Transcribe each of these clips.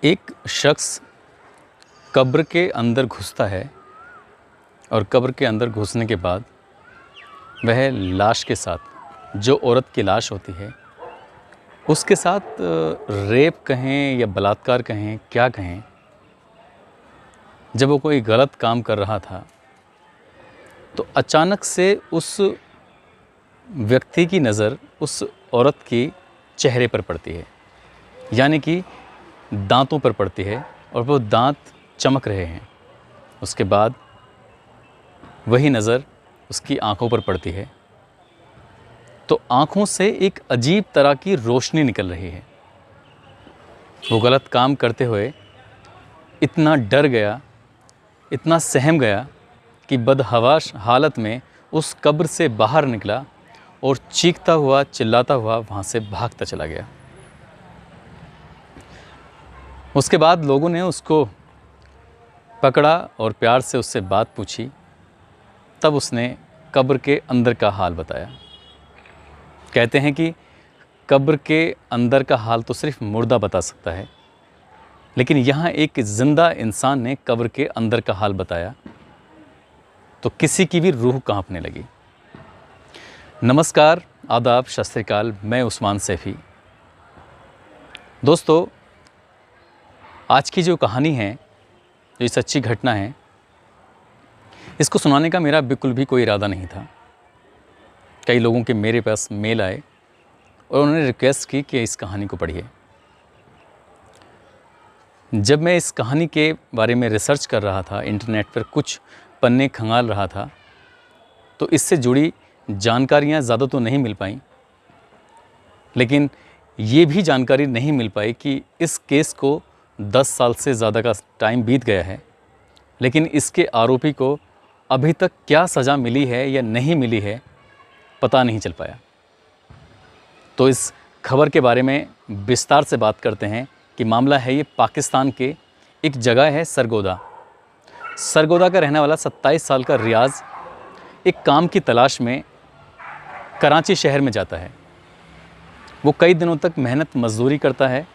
एक शख्स कब्र के अंदर घुसता है और कब्र के अंदर घुसने के बाद वह लाश के साथ, जो औरत की लाश होती है, उसके साथ रेप कहें या बलात्कार कहें, क्या कहें, जब वो कोई गलत काम कर रहा था तो अचानक से उस व्यक्ति की नज़र उस औरत की चेहरे पर पड़ती है, यानी कि दांतों पर पड़ती है और वो दांत चमक रहे हैं। उसके बाद वही नज़र उसकी आंखों पर पड़ती है तो आंखों से एक अजीब तरह की रोशनी निकल रही है। वो गलत काम करते हुए इतना डर गया, इतना सहम गया कि बदहवास हालत में उस कब्र से बाहर निकला और चीखता हुआ, चिल्लाता हुआ वहाँ से भागता चला गया। उसके बाद लोगों ने उसको पकड़ा और प्यार से उससे बात पूछी, तब उसने कब्र के अंदर का हाल बताया। कहते हैं कि कब्र के अंदर का हाल तो सिर्फ मुर्दा बता सकता है, लेकिन यहाँ एक ज़िंदा इंसान ने कब्र के अंदर का हाल बताया तो किसी की भी रूह कांपने लगी। नमस्कार, आदाब, सत श्री अकाल, मैं उस्मान सैफ़ी। दोस्तों, आज की जो कहानी है, जो सच्ची घटना है, इसको सुनाने का मेरा बिल्कुल भी कोई इरादा नहीं था। कई लोगों के मेरे पास मेल आए और उन्होंने रिक्वेस्ट की कि इस कहानी को पढ़िए। जब मैं इस कहानी के बारे में रिसर्च कर रहा था, इंटरनेट पर कुछ पन्ने खंगाल रहा था, तो इससे जुड़ी जानकारियाँ ज़्यादा तो नहीं मिल पाई, लेकिन ये भी जानकारी नहीं मिल पाई कि इस केस को 10 साल से ज़्यादा का टाइम बीत गया है, लेकिन इसके आरोपी को अभी तक क्या सज़ा मिली है या नहीं मिली है, पता नहीं चल पाया। तो इस खबर के बारे में विस्तार से बात करते हैं कि मामला है ये पाकिस्तान के एक जगह है सरगोदा। सरगोदा का रहने वाला 27 साल का रियाज़ एक काम की तलाश में कराची शहर में जाता है। वो कई दिनों तक मेहनत मजदूरी करता है।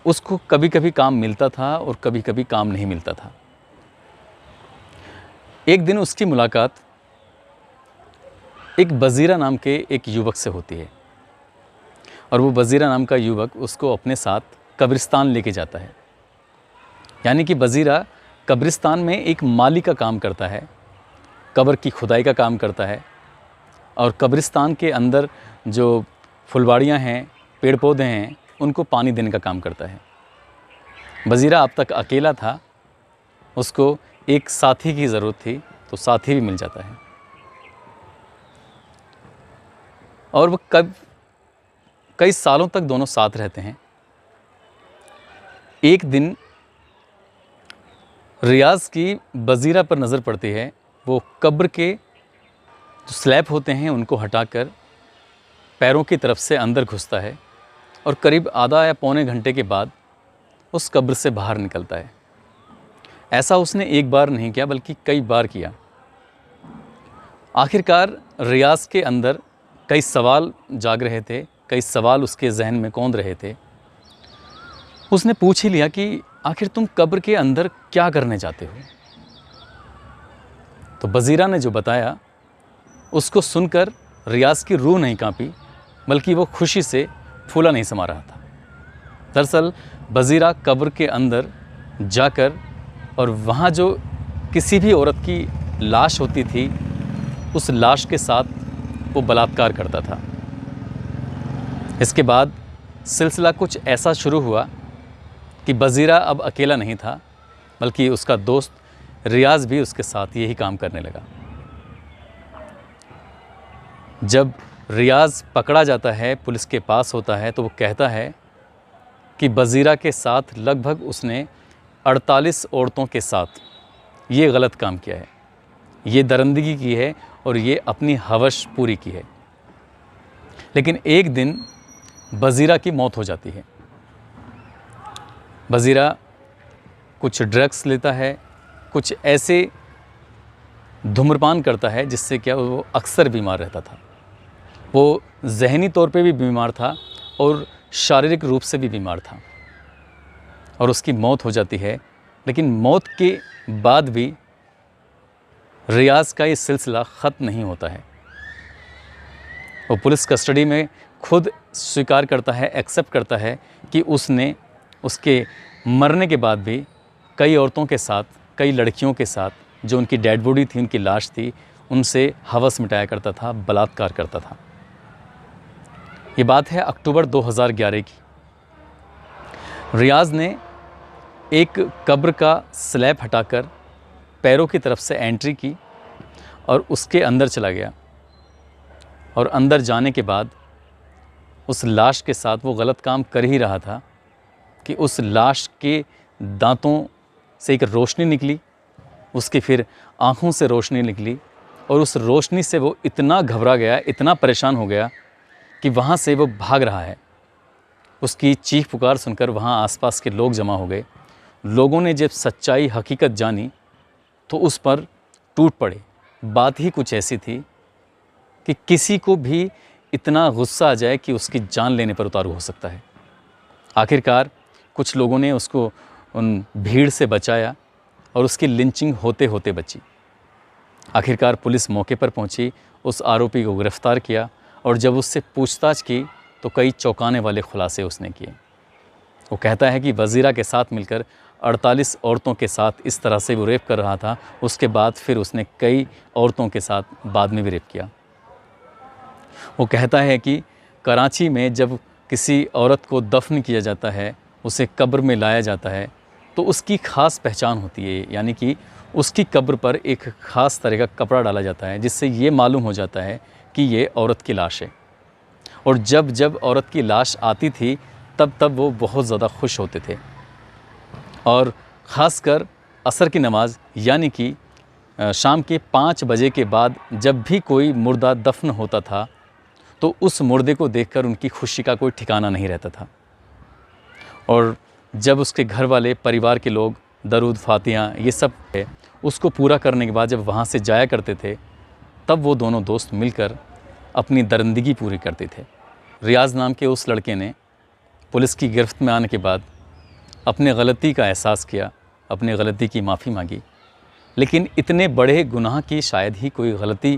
उसको कभी कभी काम मिलता था और कभी कभी काम नहीं मिलता था। एक दिन उसकी मुलाकात एक बजीरा नाम के एक युवक से होती है और वो बजीरा नाम का युवक उसको अपने साथ कब्रिस्तान लेके जाता है। यानी कि बजीरा कब्रिस्तान में एक माली का काम करता है, कब्र की खुदाई का काम करता है और कब्रिस्तान के अंदर जो फुलवाड़ियाँ हैं, पेड़ पौधे हैं, उनको पानी देने का काम करता है। बजीरा अब तक अकेला था, उसको एक साथी की ज़रूरत थी, तो साथी भी मिल जाता है और वो कई सालों तक दोनों साथ रहते हैं। एक दिन रियाज़ की बजीरा पर नज़र पड़ती है। वो कब्र के जो स्लैब होते हैं उनको हटाकर पैरों की तरफ से अंदर घुसता है और करीब आधा या पौने घंटे के बाद उस कब्र से बाहर निकलता है। ऐसा उसने एक बार नहीं किया बल्कि कई बार किया। आखिरकार रियाज़ के अंदर कई सवाल जाग रहे थे, कई सवाल उसके जहन में कौंध रहे थे। उसने पूछ ही लिया कि आखिर तुम कब्र के अंदर क्या करने जाते हो? तो बजीरा ने जो बताया उसको सुनकर रियाज़ की रूह नहीं कांपी, बल्कि वो खुशी से फूला नहीं समा रहा था। दरअसल बजीरा कब्र के अंदर जाकर और वहाँ जो किसी भी औरत की लाश होती थी, उस लाश के साथ वो बलात्कार करता था। इसके बाद सिलसिला कुछ ऐसा शुरू हुआ कि बजीरा अब अकेला नहीं था, बल्कि उसका दोस्त रियाज़ भी उसके साथ यही काम करने लगा। जब रियाज़ पकड़ा जाता है, पुलिस के पास होता है, तो वो कहता है कि बजीरा के साथ लगभग उसने 48 औरतों के साथ ये गलत काम किया है, ये दरिंदगी की है और ये अपनी हवस पूरी की है। लेकिन एक दिन बजीरा की मौत हो जाती है। बजीरा कुछ ड्रग्स लेता है, कुछ ऐसे धूम्रपान करता है जिससे क्या वो अक्सर बीमार रहता था। वो ज़हनी तौर पे भी बीमार था और शारीरिक रूप से भी बीमार था। और उसकी मौत हो जाती है। लेकिन मौत के बाद भी रियाज़ का ये सिलसिला ख़त्म नहीं होता है। वो पुलिस कस्टडी में खुद स्वीकार करता है, एक्सेप्ट करता है कि उसने उसके मरने के बाद भी कई औरतों के साथ, कई लड़कियों के साथ जो उनकी डेड बॉडी थी, उनकी लाश थी, उनसे हवस मिटाया करता था, बलात्कार करता था। ये बात है अक्टूबर 2011 की। रियाज़ ने एक कब्र का स्लैब हटाकर पैरों की तरफ से एंट्री की और उसके अंदर चला गया। और अंदर जाने के बाद उस लाश के साथ वो गलत काम कर ही रहा था कि उस लाश के दांतों से एक रोशनी निकली, उसकी फिर आँखों से रोशनी निकली और उस रोशनी से वो इतना घबरा गया, इतना परेशान हो गया कि वहाँ से वो भाग रहा है। उसकी चीख पुकार सुनकर वहाँ आसपास के लोग जमा हो गए। लोगों ने जब सच्चाई, हकीकत जानी तो उस पर टूट पड़े। बात ही कुछ ऐसी थी कि किसी को भी इतना गुस्सा आ जाए कि उसकी जान लेने पर उतारू हो सकता है। आखिरकार कुछ लोगों ने उसको उन भीड़ से बचाया और उसकी लिंचिंग होते होते बची। आखिरकार पुलिस मौके पर पहुंची, उस आरोपी को गिरफ्तार किया और जब उससे पूछताछ की तो कई चौंकाने वाले खुलासे उसने किए। वो कहता है कि वज़ीरा के साथ मिलकर 48 औरतों के साथ इस तरह से वो रेप कर रहा था। उसके बाद फिर उसने कई औरतों के साथ बाद में भी रेप किया। वो कहता है कि कराची में जब किसी औरत को दफन किया जाता है, उसे कब्र में लाया जाता है, तो उसकी ख़ास पहचान होती है, यानी कि उसकी कब्र पर एक ख़ास तरह का कपड़ा डाला जाता है जिससे ये मालूम हो जाता है कि ये औरत की लाश है। और जब जब औरत की लाश आती थी तब तब वो बहुत ज़्यादा खुश होते थे। और ख़ासकर असर की नमाज़ यानी कि शाम के 5 बजे के बाद जब भी कोई मुर्दा दफन होता था तो उस मुर्दे को देखकर उनकी खुशी का कोई ठिकाना नहीं रहता था। और जब उसके घर वाले, परिवार के लोग दरूद, फातिहा ये सब है, उसको पूरा करने के बाद जब वहाँ से जाया करते थे तब वो दोनों दोस्त मिलकर अपनी दरिंदगी पूरी करते थे। रियाज़ नाम के उस लड़के ने पुलिस की गिरफ्त में आने के बाद अपने गलती का एहसास किया, अपनी गलती की माफ़ी मांगी। लेकिन इतने बड़े गुनाह की शायद ही कोई गलती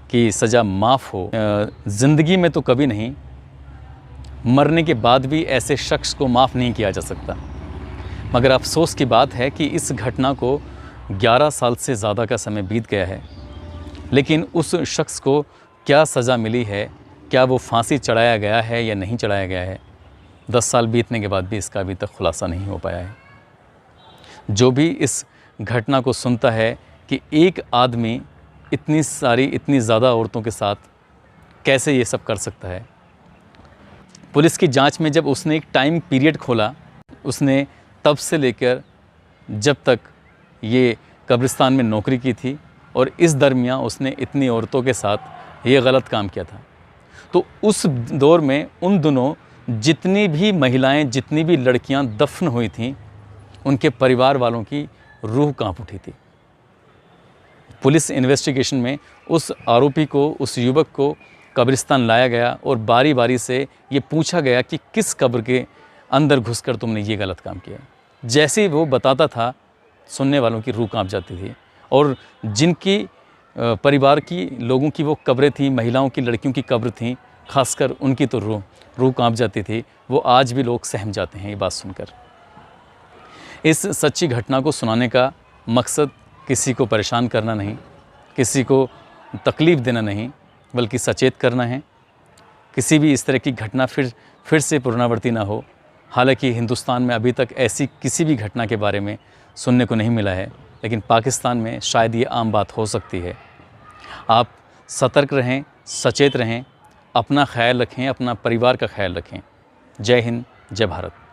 की सज़ा माफ़ हो। ज़िंदगी में तो कभी नहीं, मरने के बाद भी ऐसे शख्स को माफ़ नहीं किया जा सकता। मगर अफसोस की बात है कि इस घटना को 11 साल से ज़्यादा का समय बीत गया है, लेकिन उस शख्स को क्या सज़ा मिली है, क्या वो फांसी चढ़ाया गया है या नहीं चढ़ाया गया है, 10 साल बीतने के बाद भी इसका अभी तक खुलासा नहीं हो पाया है। जो भी इस घटना को सुनता है कि एक आदमी इतनी सारी, इतनी ज़्यादा औरतों के साथ कैसे ये सब कर सकता है। पुलिस की जांच में जब उसने एक टाइम पीरियड खोला, उसने तब से लेकर जब तक ये कब्रिस्तान में नौकरी की थी और इस दरमियान उसने इतनी औरतों के साथ ये गलत काम किया था, तो उस दौर में उन दिनों जितनी भी महिलाएं, जितनी भी लड़कियां दफन हुई थीं, उनके परिवार वालों की रूह कांप उठी थी। पुलिस इन्वेस्टिगेशन में उस आरोपी को, उस युवक को कब्रिस्तान लाया गया और बारी बारी से ये पूछा गया कि किस कब्र के अंदर घुसकर तुमने ये गलत काम किया। जैसे ही वो बताता था, सुनने वालों की रूह कांप जाती थी। और जिनकी परिवार की लोगों की वो कब्रें थीं, महिलाओं की, लड़कियों की कब्र थीं, खासकर उनकी तो रूह कांप जाती थी। वो आज भी लोग सहम जाते हैं ये बात सुनकर। इस सच्ची घटना को सुनाने का मकसद किसी को परेशान करना नहीं, किसी को तकलीफ़ देना नहीं, बल्कि सचेत करना है। किसी भी इस तरह की घटना फिर से पुनरावृत्ति ना हो। हालांकि हिंदुस्तान में अभी तक ऐसी किसी भी घटना के बारे में सुनने को नहीं मिला है, लेकिन पाकिस्तान में शायद ये आम बात हो सकती है। आप सतर्क रहें, सचेत रहें, अपना ख्याल रखें, अपना परिवार का ख्याल रखें। जय हिंद, जय भारत।